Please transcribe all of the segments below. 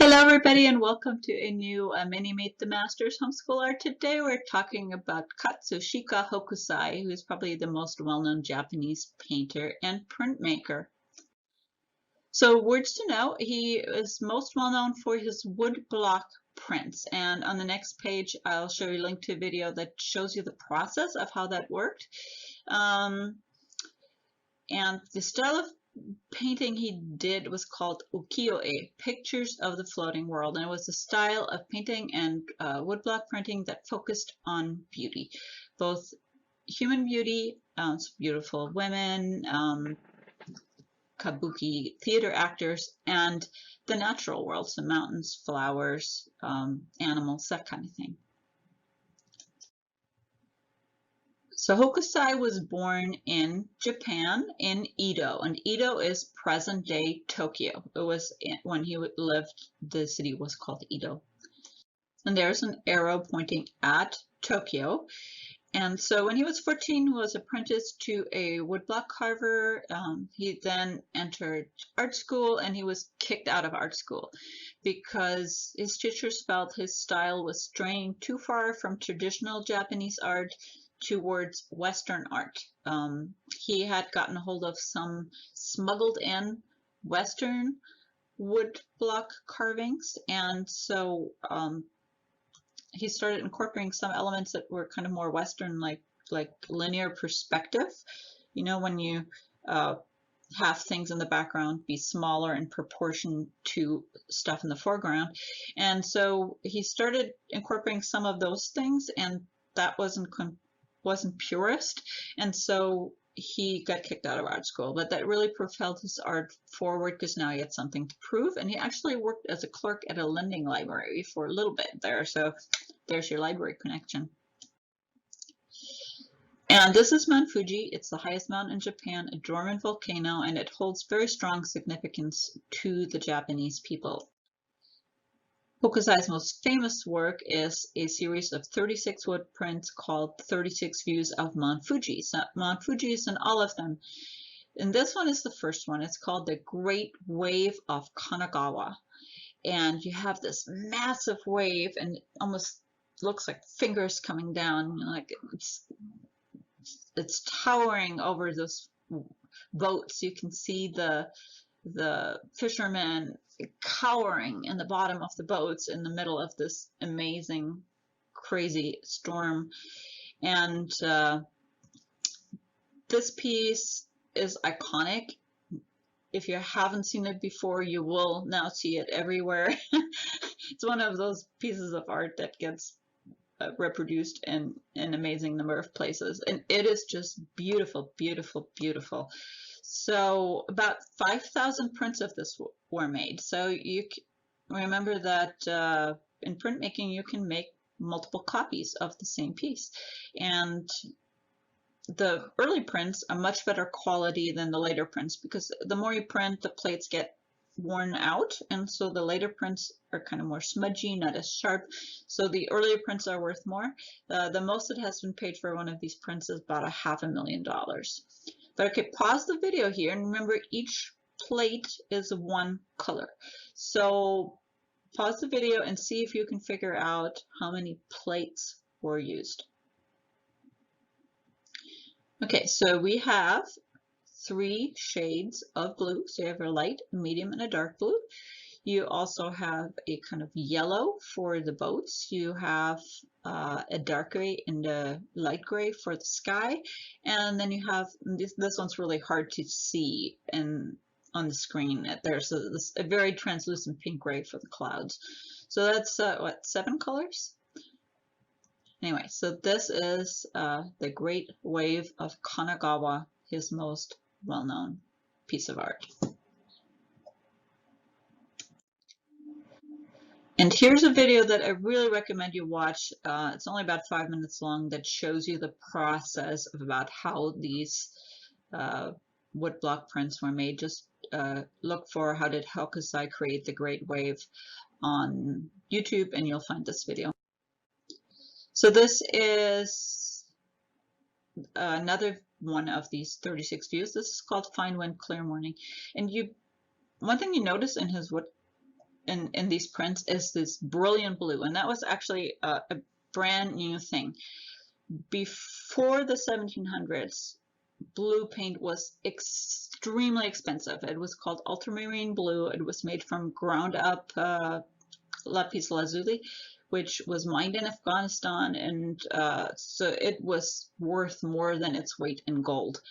Hello everybody and welcome to a new Mini Meet the Masters Homeschool Art. Today we're talking about Katsushika Hokusai, who is probably the most well-known Japanese painter and printmaker. So words to know, he is most well-known for his wood block prints, and on the next page I'll show you a link to a video that shows you the process of how that worked. And the style of painting he did was called ukiyo-e, pictures of the floating world, and it was a style of painting and woodblock printing that focused on beauty, both human beauty, beautiful women, kabuki theater actors, and the natural world, so mountains, flowers, animals, that kind of thing. So Hokusai was born in Japan in Edo, and Edo is present-day Tokyo. It was when he lived, the city was called Edo. And there's an arrow pointing at Tokyo. And so when he was 14, he was apprenticed to a woodblock carver. He then entered art school, and he was kicked out of art school because his teachers felt his style was straying too far from traditional Japanese art towards Western art. He had gotten a hold of some smuggled in Western woodblock carvings, and so he started incorporating some elements that were kind of more Western, like linear perspective. You know, when you have things in the background be smaller in proportion to stuff in the foreground. And so he started incorporating some of those things, and that wasn't purist, and so he got kicked out of art school. But that really propelled his art forward because now he had something to prove, and he actually worked as a clerk at a lending library for a little bit there. So there's your library connection. And this is Mount Fuji. It's the highest mountain in Japan, a dormant volcano, and it holds very strong significance to the Japanese people. Hokusai's most famous work is a series of 36 wood prints called 36 Views of Mount Fuji. So Mount Fuji is in all of them. And this one is the first one. It's called The Great Wave of Kanagawa. And you have this massive wave, and it almost looks like fingers coming down. Like it's towering over those boats. You can see the fishermen cowering in the bottom of the boats in the middle of this amazing, crazy storm. And this piece is iconic. If you haven't seen it before, you will now see it everywhere. It's one of those pieces of art that gets reproduced in an amazing number of places, and it is just beautiful, beautiful, beautiful. So about 5,000 prints of this were made. So you remember that in printmaking, you can make multiple copies of the same piece. And the early prints are much better quality than the later prints, because the more you print, the plates get worn out, and so the later prints are kind of more smudgy, not as sharp. So the earlier prints are worth more. The most that has been paid for one of these prints is about $500,000. But okay, pause the video here, and remember each plate is one color. So pause the video and see if you can figure out how many plates were used. Okay, so we have 3 shades of blue. So you have a light, a medium, and a dark blue. You also have a kind of yellow for the boats. You have a dark gray and a light gray for the sky. And then you have, this one's really hard to see on the screen. There's a very translucent pink gray for the clouds. So that's, what, 7 colors? Anyway, so this is The Great Wave of Kanagawa, his most well-known piece of art. And here's a video that I really recommend you watch. It's only about 5 minutes long, that shows you the process of about how these woodblock prints were made. Just look for How Did Hokusai Create the Great Wave on YouTube, and you'll find this video. So this is another one of these 36 views. This is called Fine Wind, Clear Morning. And one thing you notice in his in these prints is this brilliant blue, and that was actually a brand new thing. Before the 1700s, blue paint was extremely expensive. It was called ultramarine blue. It was made from ground up lapis lazuli, which was mined in Afghanistan, and so it was worth more than its weight in gold.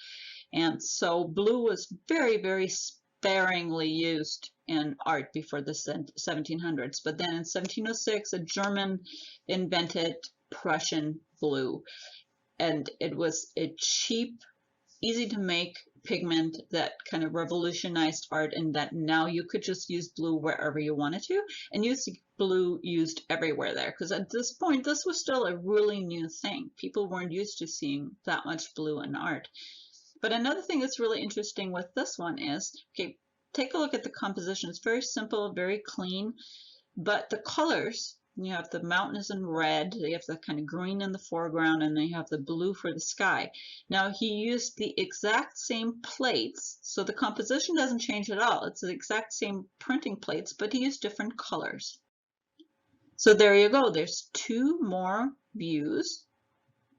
And so blue was very, very sparingly used in art before the 1700s. But then in 1706, a German invented Prussian blue, and it was a cheap, easy to make pigment that kind of revolutionized art, and that now you could just use blue wherever you wanted to, and use blue used everywhere there, because at this point this was still a really new thing. People weren't used to seeing that much blue in art. But another thing that's really interesting with this one is, okay, take a look at the composition. It's very simple, very clean, but the colors, you have the mountains in red, you have the kind of green in the foreground, and then you have the blue for the sky. Now he used the exact same plates, so the composition doesn't change at all. It's the exact same printing plates, but he used different colors. So there you go. There's two more views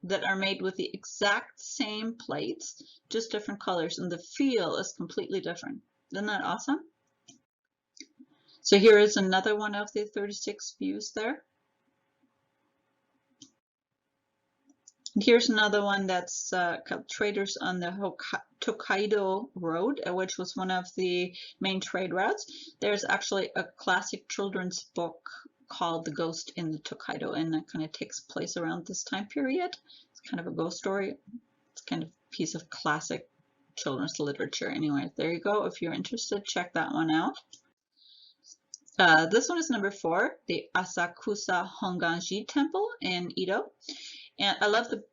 that are made with the exact same plates, just different colors, and the feel is completely different. Isn't that awesome? So here is another one of the 36 views there. And here's another one that's called Traders on the Tokaido Road, which was one of the main trade routes. There's actually a classic children's book called The Ghost in the Tokaido, and that kind of takes place around this time period. It's kind of a ghost story. It's kind of a piece of classic children's literature. Anyway, there you go. If you're interested, check that one out. This one is number 4, the Asakusa Honganji Temple in Edo. And I love the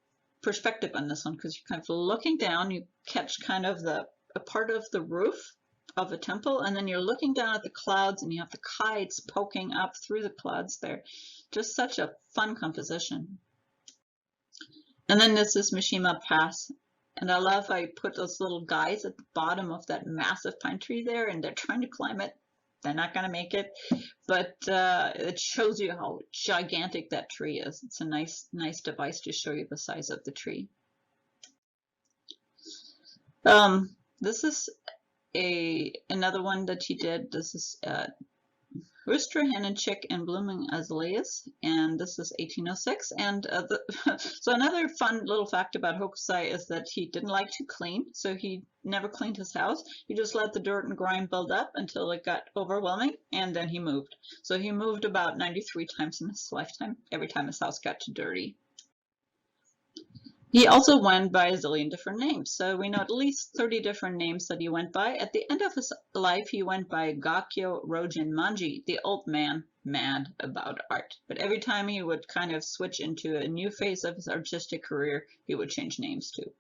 perspective on this one, because you're kind of looking down, you catch kind of a part of the roof of a temple, and then you're looking down at the clouds, and you have the kites poking up through the clouds there. Just such a fun composition. And then this is Mishima Pass, and I love how you put those little guys at the bottom of that massive pine tree there, and they're trying to climb it. They're not going to make it, but it shows you how gigantic that tree is. It's a nice device to show you the size of the tree. This is another one that he did. This is Rooster, Hen and Chick and Blooming Azaleas, and this is 1806. And so another fun little fact about Hokusai is that he didn't like to clean, so he never cleaned his house. He just let the dirt and grime build up until it got overwhelming, and then he moved. So he moved about 93 times in his lifetime, every time his house got too dirty. He also went by a zillion different names, so we know at least 30 different names that he went by. At the end of his life, he went by Gakyo Rojin Manji, the old man mad about art. But every time he would kind of switch into a new phase of his artistic career, he would change names too.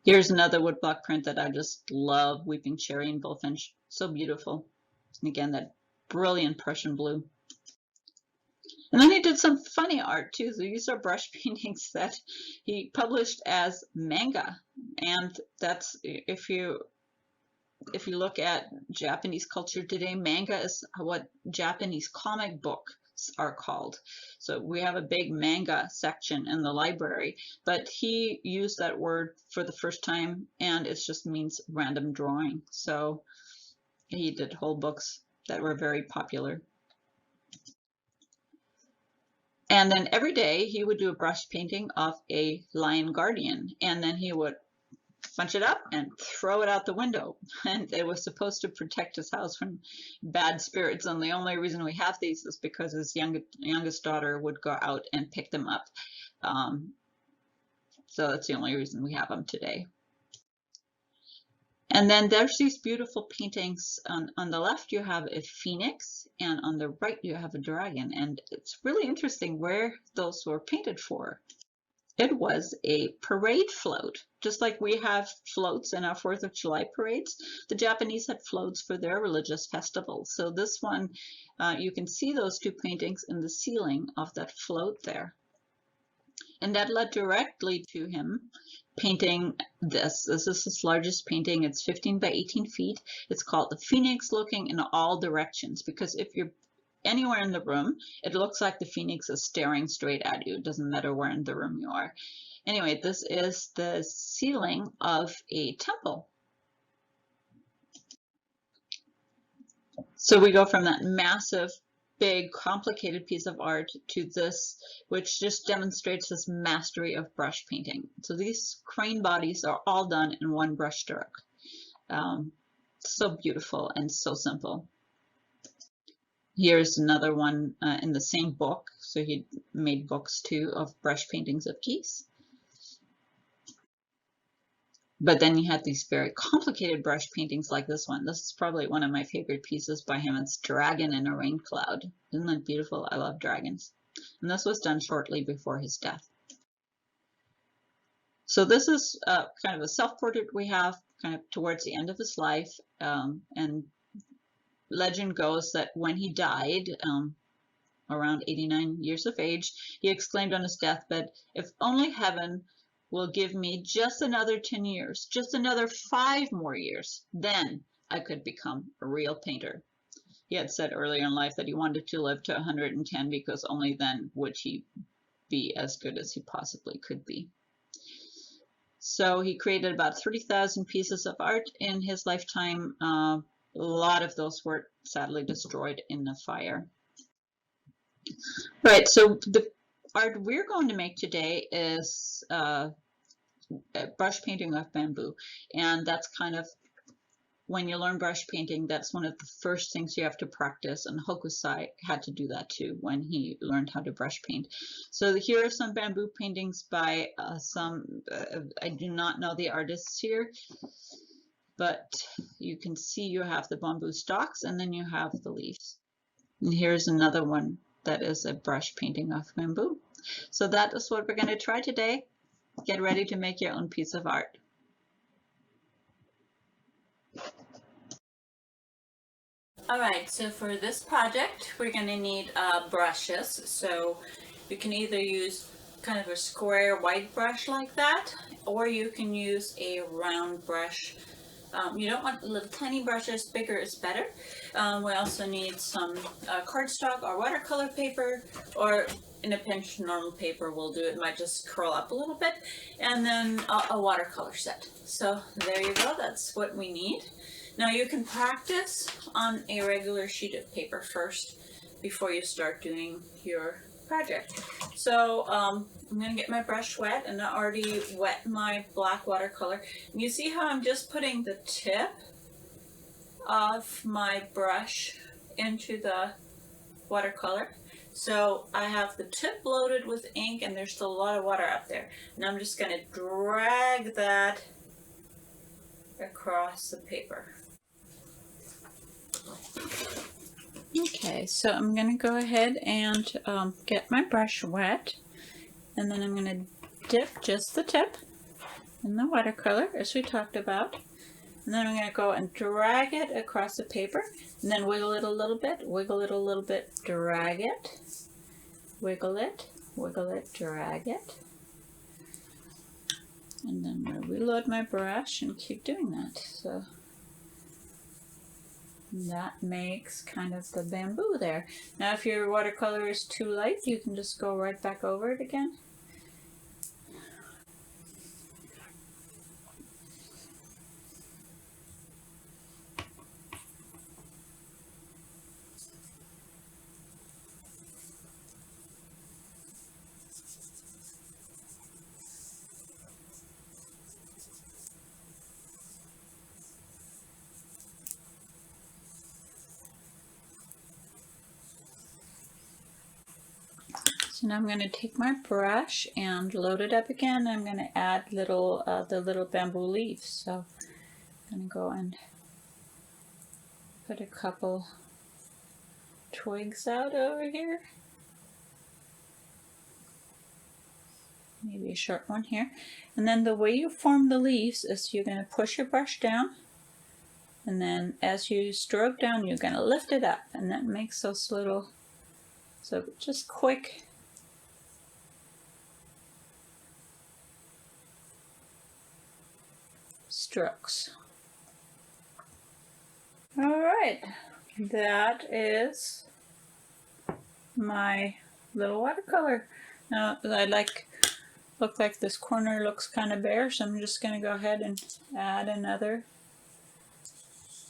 Here's another woodblock print that I just love, Weeping Cherry and Bullfinch. So beautiful. And again, that brilliant Prussian blue. And then he did some funny art too. So these are brush paintings that he published as manga, and that's, if you look at Japanese culture today, manga is what Japanese comic books are called. So we have a big manga section in the library, but he used that word for the first time, and it just means random drawing. So he did whole books that were very popular. And then every day he would do a brush painting of a lion guardian, and then he would bunch it up and throw it out the window. And it was supposed to protect his house from bad spirits. And the only reason we have these is because his youngest daughter would go out and pick them up. So that's the only reason we have them today. And then there's these beautiful paintings. On the left you have a phoenix, and on the right you have a dragon. And it's really interesting where those were painted for. It was a parade float. Just like we have floats in our 4th of July parades, the Japanese had floats for their religious festivals. So this one, you can see those two paintings in the ceiling of that float there. And that led directly to him painting this. This is his largest painting. It's 15 by 18 feet. It's called The Phoenix Looking in All Directions, because if you're anywhere in the room, it looks like the phoenix is staring straight at you. It doesn't matter where in the room you are. Anyway, this is the ceiling of a temple. So we go from that massive, big, complicated piece of art to this, which just demonstrates his mastery of brush painting. So these crane bodies are all done in one brush stroke. So beautiful and so simple. Here's another one in the same book. So he made books too of brush paintings of geese. But then you had these very complicated brush paintings like this one. This is probably one of my favorite pieces by him. It's Dragon in a Rain Cloud. Isn't that beautiful? I love dragons. And this was done shortly before his death. So this is kind of a self-portrait we have kind of towards the end of his life. And legend goes that when he died, around 89 years of age, he exclaimed on his deathbed, "If only heaven will give me just another 10 years, just another 5 more years, then I could become a real painter." He had said earlier in life that he wanted to live to 110 because only then would he be as good as he possibly could be. So he created about 30,000 pieces of art in his lifetime. A lot of those were sadly destroyed in the fire. Right, so the art we're going to make today is brush painting of bamboo, and that's kind of, when you learn brush painting, that's one of the first things you have to practice, and Hokusai had to do that too when he learned how to brush paint. So here are some bamboo paintings by I do not know the artists here, but you can see you have the bamboo stalks and then you have the leaves. And here's another one that is a brush painting of bamboo. So that is what we're going to try today. Get ready to make your own piece of art. All right, so for this project, we're going to need brushes. So you can either use kind of a square white brush like that, or you can use a round brush. You don't want little tiny brushes, bigger is better. We also need some cardstock or watercolor paper, or in a pinch normal paper will do. It might just curl up a little bit, and then a watercolor set. So there you go, that's what we need. Now you can practice on a regular sheet of paper first before you start doing your project. So I'm going to get my brush wet, and I already wet my black watercolor. And you see how I'm just putting the tip of my brush into the watercolor. So I have the tip loaded with ink, and there's still a lot of water up there. And I'm just going to drag that across the paper. Okay, so I'm going to go ahead and get my brush wet, and then I'm going to dip just the tip in the watercolor as we talked about, and then I'm going to go and drag it across the paper, and then wiggle it a little bit, wiggle it a little bit, drag it, wiggle it, drag it, and then I'm going to reload my brush and keep doing that. So that makes kind of the bamboo there. Now if your watercolor is too light, you can just go right back over it again. So now I'm going to take my brush and load it up again. I'm going to add the little bamboo leaves. So I'm going to go and put a couple twigs out over here. Maybe a short one here. And then the way you form the leaves is you're going to push your brush down, and then as you stroke down, you're going to lift it up, and that makes those little, so just quick strokes. All right, that is my little watercolor. Now I look like this corner looks kind of bare, so I'm just going to go ahead and add another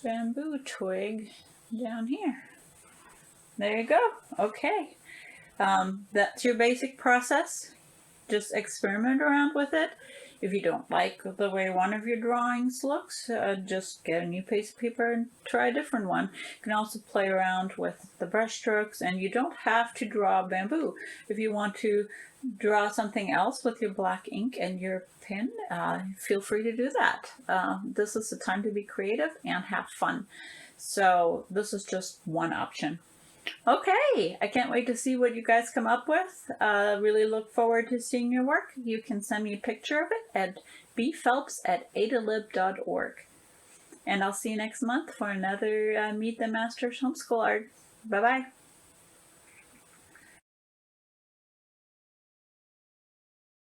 bamboo twig down here. There you go. Okay. That's your basic process. Just experiment around with it. If you don't like the way one of your drawings looks, just get a new piece of paper and try a different one. You can also play around with the brush strokes, and you don't have to draw bamboo. If you want to draw something else with your black ink and your pen, feel free to do that. This is the time to be creative and have fun. So this is just one option. Okay, I can't wait to see what you guys come up with. Really look forward to seeing your work. You can send me a picture of it at bphelps@adalib.org. And I'll see you next month for another Meet the Masters Homeschool Art. Bye-bye.